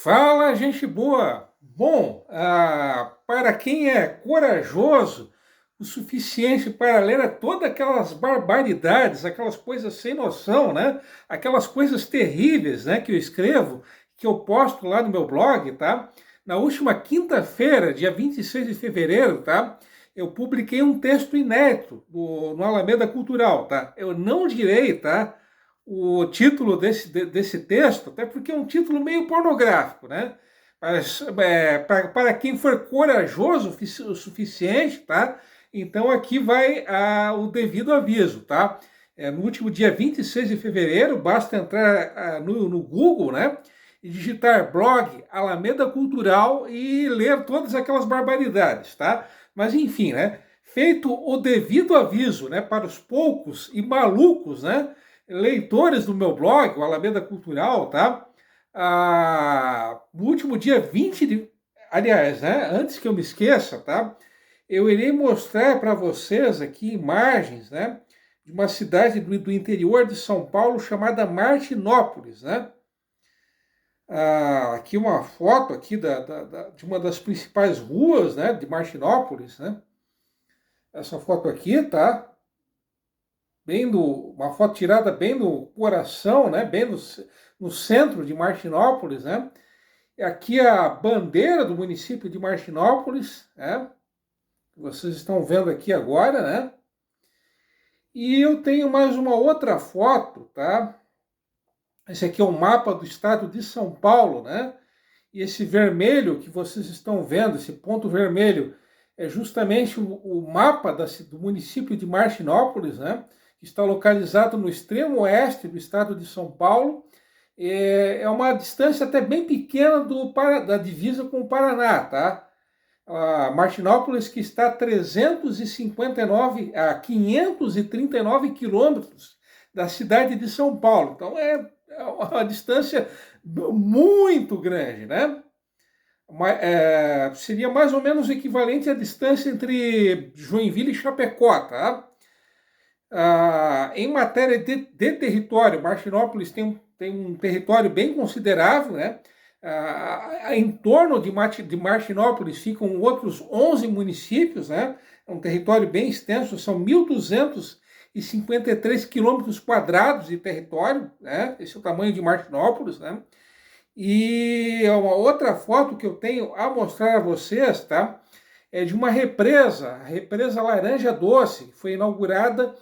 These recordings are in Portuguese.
Fala, gente boa! Bom, para quem é corajoso o suficiente para ler todas aquelas barbaridades, aquelas coisas sem noção, né? Aquelas coisas terríveis, né, que eu escrevo, que eu posto lá no meu blog, tá? Na última quinta-feira, dia 26 de fevereiro, tá? Eu publiquei um texto inédito no Alameda Cultural, tá? Eu não direi, tá? O título desse texto, até porque é um título meio pornográfico, né? Mas para quem for corajoso o suficiente, tá? Então aqui vai o devido aviso, tá? No último dia 26 de fevereiro, basta entrar no Google, né? E digitar blog Alameda Cultural e ler todas aquelas barbaridades, tá? Mas enfim, né? Feito o devido aviso, né? Para os poucos e malucos, né? Leitores do meu blog, o Alameda Cultural, tá? No último dia 20 de... Aliás, né, antes que eu me esqueça, tá? Eu irei mostrar para vocês aqui imagens, né? De uma cidade do interior de São Paulo chamada Martinópolis, né? Aqui uma foto aqui de uma das principais ruas, né? De Martinópolis, né? Essa foto aqui, tá? Uma foto tirada bem no coração, né? Bem no centro de Martinópolis, né? Aqui a bandeira do município de Martinópolis, né? Vocês estão vendo aqui agora, né? E eu tenho mais uma outra foto, tá? Esse aqui é o mapa do estado de São Paulo, né? E esse vermelho que vocês estão vendo, esse ponto vermelho, é justamente o mapa do município de Martinópolis, né? Que está localizado no extremo oeste do estado de São Paulo. É uma distância até bem pequena da divisa com o Paraná, tá? Martinópolis, que está a 539 quilômetros da cidade de São Paulo. Então é uma distância muito grande, né? Seria mais ou menos o equivalente à distância entre Joinville e Chapecó, tá? Em matéria de território, Martinópolis tem um território bem considerável, né? Em torno de Martinópolis ficam outros 11 municípios, né? É um território bem extenso, são 1.253 quilômetros quadrados de território, né? Esse é o tamanho de Martinópolis, né? E uma outra foto que eu tenho a mostrar a vocês, tá? É de uma represa, a represa Laranja Doce, que foi inaugurada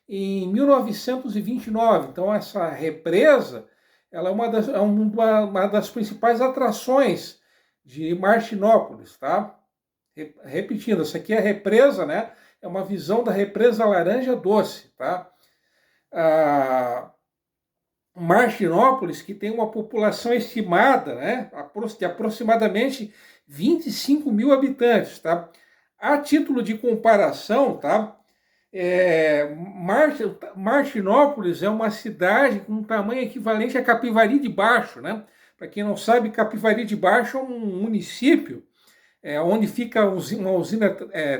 em 1929. Então essa represa, ela é uma das principais atrações de Martinópolis, tá? Repetindo, essa aqui é a represa, né? É uma visão da represa Laranja Doce, tá? Martinópolis, que tem uma população estimada, né, de aproximadamente 25 mil habitantes, tá? A título de comparação, tá? Martinópolis é uma cidade com um tamanho equivalente a Capivari de Baixo, né? Para quem não sabe, Capivari de Baixo é um município onde fica uma usina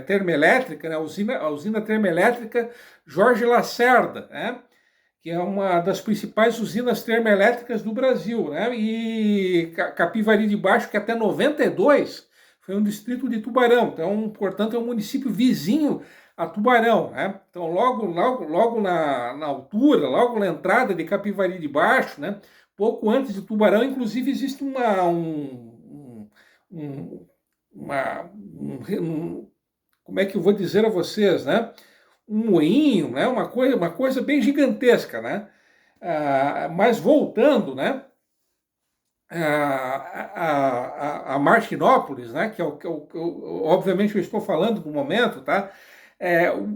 termoelétrica, né? A usina termoelétrica Jorge Lacerda, né? Que é uma das principais usinas termoelétricas do Brasil, né? E Capivari de Baixo, que até 92 foi um distrito de Tubarão, então, portanto, é um município vizinho a Tubarão, né? Então, logo na altura, logo na entrada de Capivari de Baixo, né? Pouco antes de Tubarão, inclusive, existe como é que eu vou dizer a vocês, né? Um moinho, né? Uma coisa bem gigantesca, né? Mas voltando, né? A Martinópolis, né? Que é obviamente eu estou falando no momento, tá?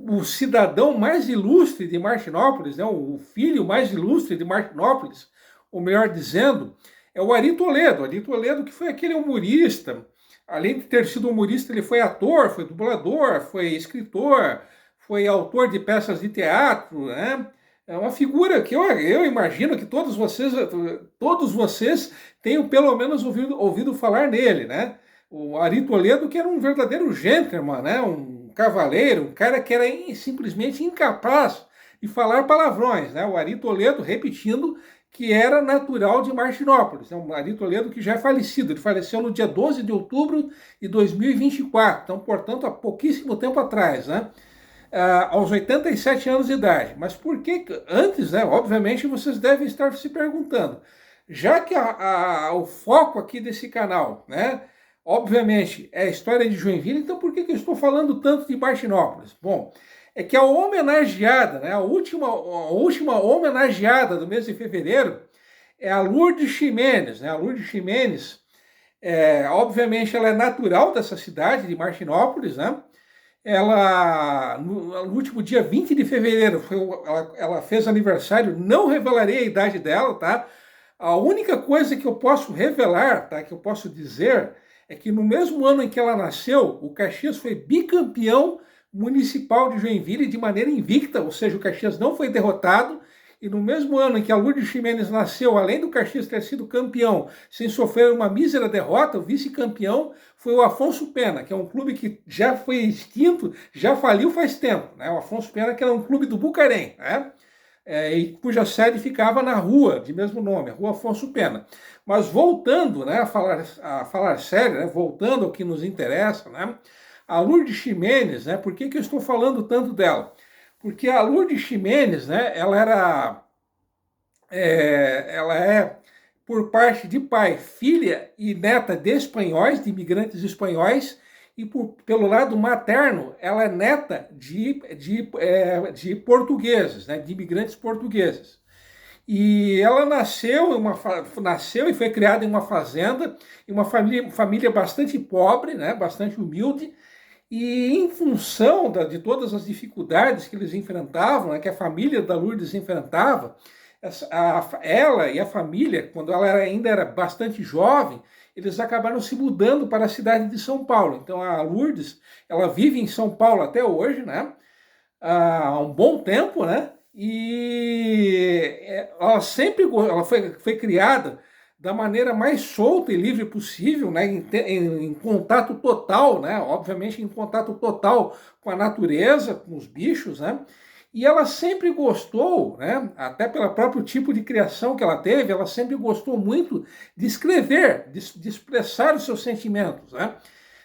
O cidadão mais ilustre de Martinópolis, né? O filho mais ilustre de Martinópolis, ou melhor dizendo, é o Ari Toledo. Ari Toledo, que foi aquele humorista. Além de ter sido humorista, ele foi ator, foi dublador, foi escritor, foi autor de peças de teatro, né? É uma figura que eu imagino que todos vocês tenham pelo menos ouvido falar nele, né? O Ari Toledo, que era um verdadeiro gentleman, né? Um cavaleiro, um cara que era simplesmente incapaz de falar palavrões, né? O Ari Toledo, repetindo, que era natural de Martinópolis. É um Ari Toledo que já é falecido. Ele faleceu no dia 12 de outubro de 2024. Então, portanto, há pouquíssimo tempo atrás, né? Aos 87 anos de idade. Mas por que antes, né? Obviamente, vocês devem estar se perguntando. Já que o foco aqui desse canal, né? Obviamente, é a história de Joinville, então por que eu estou falando tanto de Martinópolis? Bom, é que a homenageada, né, a última homenageada do mês de fevereiro é a Lourdes Ximenes. Né? A Lourdes Ximenes, obviamente, ela é natural dessa cidade, de Martinópolis, né? Ela, no último dia 20 de fevereiro, ela fez aniversário, não revelarei a idade dela, tá? A única coisa que eu posso revelar, tá, que eu posso dizer, é que no mesmo ano em que ela nasceu, o Caxias foi bicampeão municipal de Joinville de maneira invicta, ou seja, o Caxias não foi derrotado, e no mesmo ano em que a Lourdes Ximenes nasceu, além do Caxias ter sido campeão sem sofrer uma mísera derrota, o vice-campeão foi o Afonso Pena, que é um clube que já foi extinto, já faliu faz tempo. Né? O Afonso Pena, que era um clube do Bucarém, né? E cuja sede ficava na rua de mesmo nome, a Rua Afonso Pena. Mas voltando, né, a falar sério, né, voltando ao que nos interessa, né, a Lourdes Ximenes, né, por que eu estou falando tanto dela? Porque a Lourdes Ximenes, né, ela é, por parte de pai, filha e neta de espanhóis, de imigrantes espanhóis, e pelo lado materno, ela é neta de portugueses, né, de imigrantes portugueses. E ela nasceu e foi criada em uma fazenda, em uma família bastante pobre, né, bastante humilde, e em função de todas as dificuldades que eles enfrentavam, né, que a família da Lourdes enfrentava, ela e a família, quando ela ainda era bastante jovem, eles acabaram se mudando para a cidade de São Paulo. Então a Lourdes, ela vive em São Paulo até hoje, né? Há um bom tempo, né? E ela foi criada da maneira mais solta e livre possível, né? Em contato total, né? Obviamente em contato total com a natureza, com os bichos, né? E ela sempre gostou, né, até pelo próprio tipo de criação que ela teve, ela sempre gostou muito de escrever, de expressar os seus sentimentos, né?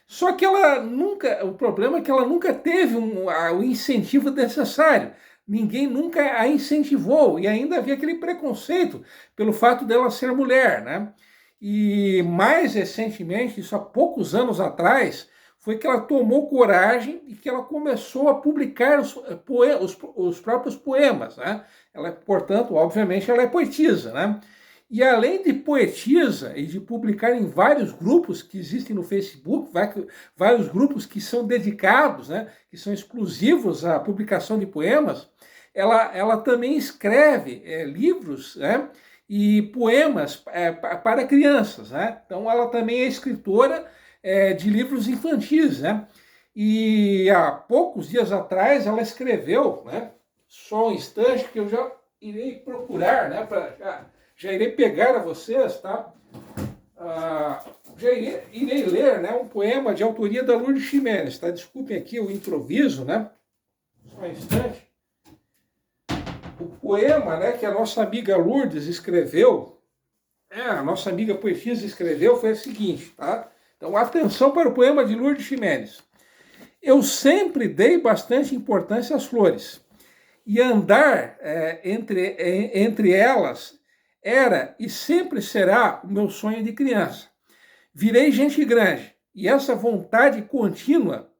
Só que o problema é que ela nunca teve o incentivo necessário. Ninguém nunca a incentivou e ainda havia aquele preconceito pelo fato dela ser mulher, né? E mais recentemente, isso há poucos anos atrás, foi que ela tomou coragem e que ela começou a publicar os próprios poemas, né? Ela, portanto, obviamente, ela é poetisa, né? E além de poetisa e de publicar em vários grupos que existem no Facebook, vários grupos que são dedicados, né, que são exclusivos à publicação de poemas, ela também escreve livros, né, e poemas para crianças, né? Então ela também é escritora de livros infantis, né? E há poucos dias atrás ela escreveu, né? Só um instante que eu já irei procurar, né? Já irei pegar a vocês, tá? Já irei ler, né? Um poema de autoria da Lourdes Ximenes, tá? Desculpem aqui o improviso, né? Só um instante. O poema, né? Que a nossa amiga Lourdes escreveu, a nossa amiga poetisa escreveu, foi o seguinte, tá? Então, atenção para o poema de Lourdes Ximenes. Eu sempre dei bastante importância às flores, e andar entre elas era e sempre será o meu sonho de criança. Virei gente grande, e essa vontade contínua,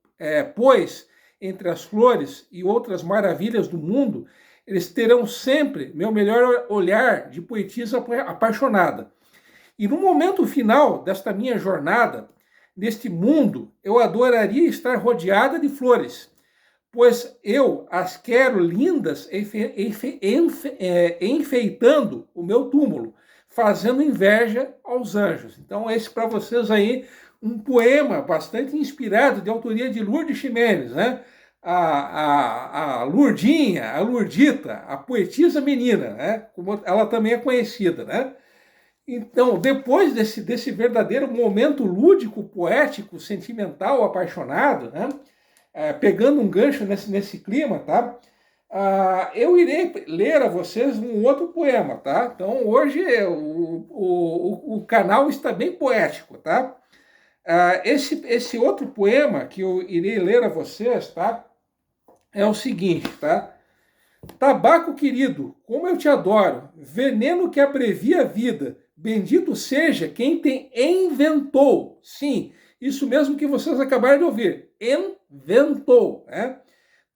pois, entre as flores e outras maravilhas do mundo, eles terão sempre meu melhor olhar de poetisa apaixonada. E no momento final desta minha jornada, neste mundo, eu adoraria estar rodeada de flores, pois eu as quero lindas enfeitando o meu túmulo, fazendo inveja aos anjos. Então, esse para vocês aí, um poema bastante inspirado, de autoria de Lourdes Ximenes, né? A Lourdinha, a Lourdita, a poetisa menina, né? Como ela também é conhecida, né? Então, depois desse verdadeiro momento lúdico, poético, sentimental, apaixonado, né? Pegando um gancho nesse clima, tá? Eu irei ler a vocês um outro poema, tá? Então, hoje o canal está bem poético, tá? Esse outro poema que eu irei ler a vocês, tá? É o seguinte, tá? Tabaco querido, como eu te adoro, veneno que abrevia a vida, bendito seja quem te inventou. Sim, isso mesmo que vocês acabaram de ouvir, inventou, né?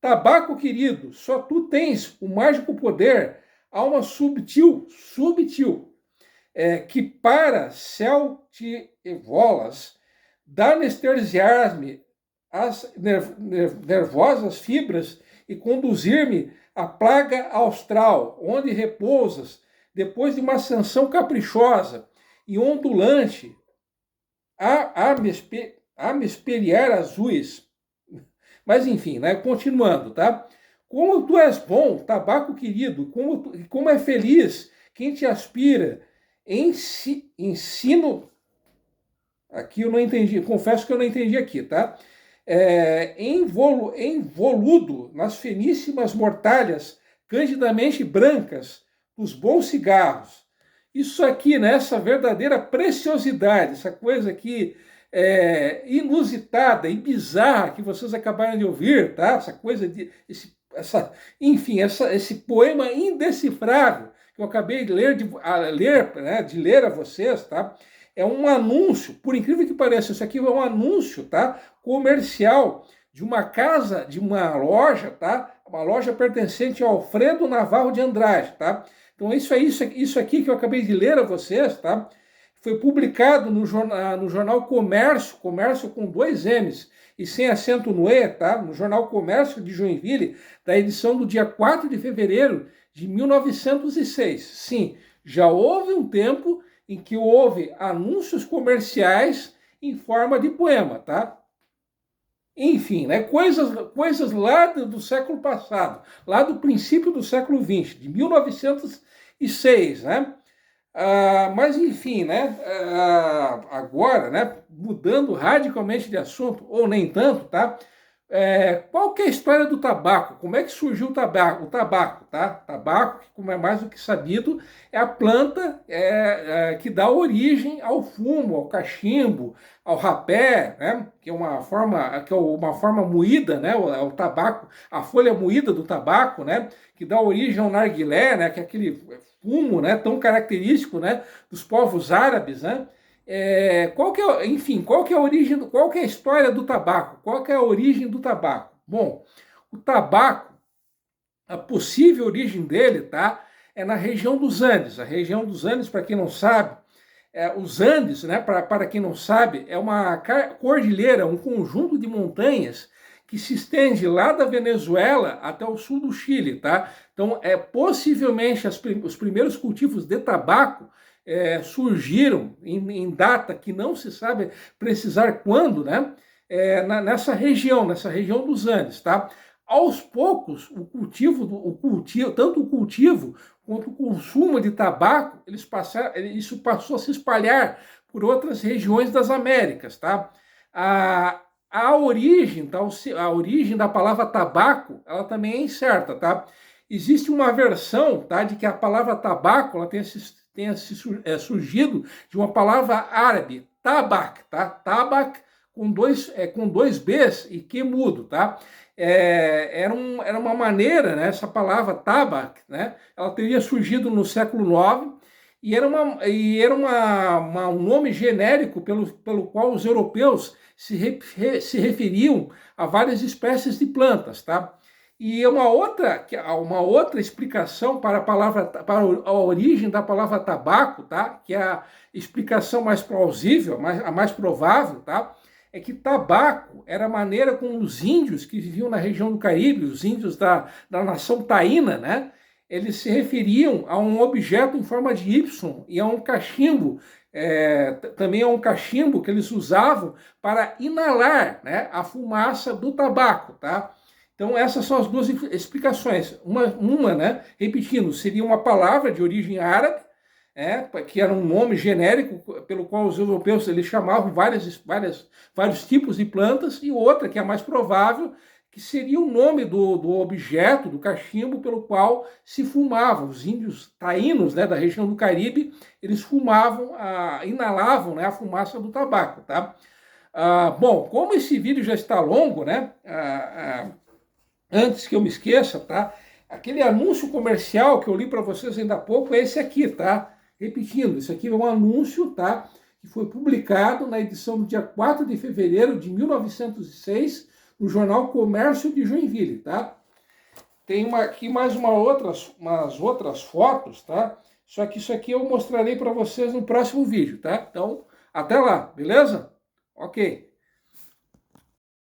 Tabaco querido, só tu tens o mágico poder, alma subtil, que para céu te evolas, dá anestesiar-me as nervosas fibras e conduzir-me à plaga austral, onde repousas, depois de uma ascensão caprichosa e ondulante, a me espelhar azuis. Mas enfim, né? Continuando, tá? Como tu és bom, tabaco querido, como é feliz quem te aspira. Ensino. Aqui eu não entendi, confesso que eu não entendi aqui, tá? Envoludo nas finíssimas mortalhas, candidamente brancas, dos bons cigarros. Isso aqui, né, essa verdadeira preciosidade, essa coisa aqui inusitada e bizarra que vocês acabaram de ouvir, tá? Essa coisa de esse poema indecifrável que eu acabei de ler a vocês, tá? É um anúncio, por incrível que pareça, isso aqui é um anúncio, tá? Comercial de uma casa, de uma loja, tá? Uma loja pertencente ao Alfredo Navarro de Andrade, tá? Então isso aqui que eu acabei de ler a vocês, tá? Foi publicado no jornal Comércio, Comércio com 2 M's e sem acento no E, tá? No jornal Comércio de Joinville, da edição do dia 4 de fevereiro de 1906. Sim, já houve um tempo em que houve anúncios comerciais em forma de poema, tá? Enfim, né? Coisas lá do século passado, lá do princípio do século XX, de 1906, né? Mas enfim, né? Agora, né? Mudando radicalmente de assunto, ou nem tanto, tá? Qual que é a história do tabaco? Como é que surgiu o tabaco? Tá? Tabaco, como é mais do que sabido, é a planta que dá origem ao fumo, ao cachimbo, ao rapé, né? Que é uma forma moída, né? O tabaco, a folha moída do tabaco, né? Que dá origem ao narguilé, né? Que é aquele fumo, né? Tão característico, né? Dos povos árabes, né? Qual que é a origem, qual que é a história do tabaco? Qual que é a origem do tabaco? Bom, o tabaco, a possível origem dele, tá? É na região dos Andes. A região dos Andes, para quem não sabe, os Andes, né? Para quem não sabe, é uma cordilheira, um conjunto de montanhas que se estende lá da Venezuela até o sul do Chile, tá? Então, possivelmente os primeiros cultivos de tabaco surgiram em data que não se sabe precisar quando, né? Nessa região dos Andes, tá? Aos poucos, tanto o cultivo quanto o consumo de tabaco, isso passou a se espalhar por outras regiões das Américas, tá? A origem, tá? A origem da palavra tabaco, ela também é incerta, tá? Existe uma versão, tá, de que a palavra tabaco ela tenha surgido de uma palavra árabe, tabak, tá? Tabak com dois Bs e Q mudo, tá? Era uma maneira, né? Essa palavra tabak, né? Ela teria surgido no século IX e era um nome genérico pelo qual os europeus se referiam a várias espécies de plantas, tá? E uma outra explicação para a origem da palavra tabaco, tá? Que é a explicação mais plausível, a mais provável, tá? É que tabaco era a maneira como os índios que viviam na região do Caribe, os índios da nação taína, né? Eles se referiam a um objeto em forma de Y e a um cachimbo, também a um cachimbo que eles usavam para inalar, né, a fumaça do tabaco, tá? Então, essas são as duas explicações. Uma, né, repetindo, seria uma palavra de origem árabe, que era um nome genérico pelo qual os europeus eles chamavam vários tipos de plantas, e outra, que é a mais provável, que seria o nome do objeto, do cachimbo, pelo qual se fumava. Os índios taínos, né, da região do Caribe, eles fumavam, inalavam, né, a fumaça do tabaco, tá? Bom, como esse vídeo já está longo, né, antes que eu me esqueça, tá? Aquele anúncio comercial que eu li para vocês ainda há pouco é esse aqui, tá? Repetindo, esse aqui é um anúncio, tá? Que foi publicado na edição do dia 4 de fevereiro de 1906, no jornal Comércio de Joinville, tá? Tem aqui mais umas outras fotos, tá? Só que isso aqui eu mostrarei para vocês no próximo vídeo, tá? Então, até lá, beleza? Ok.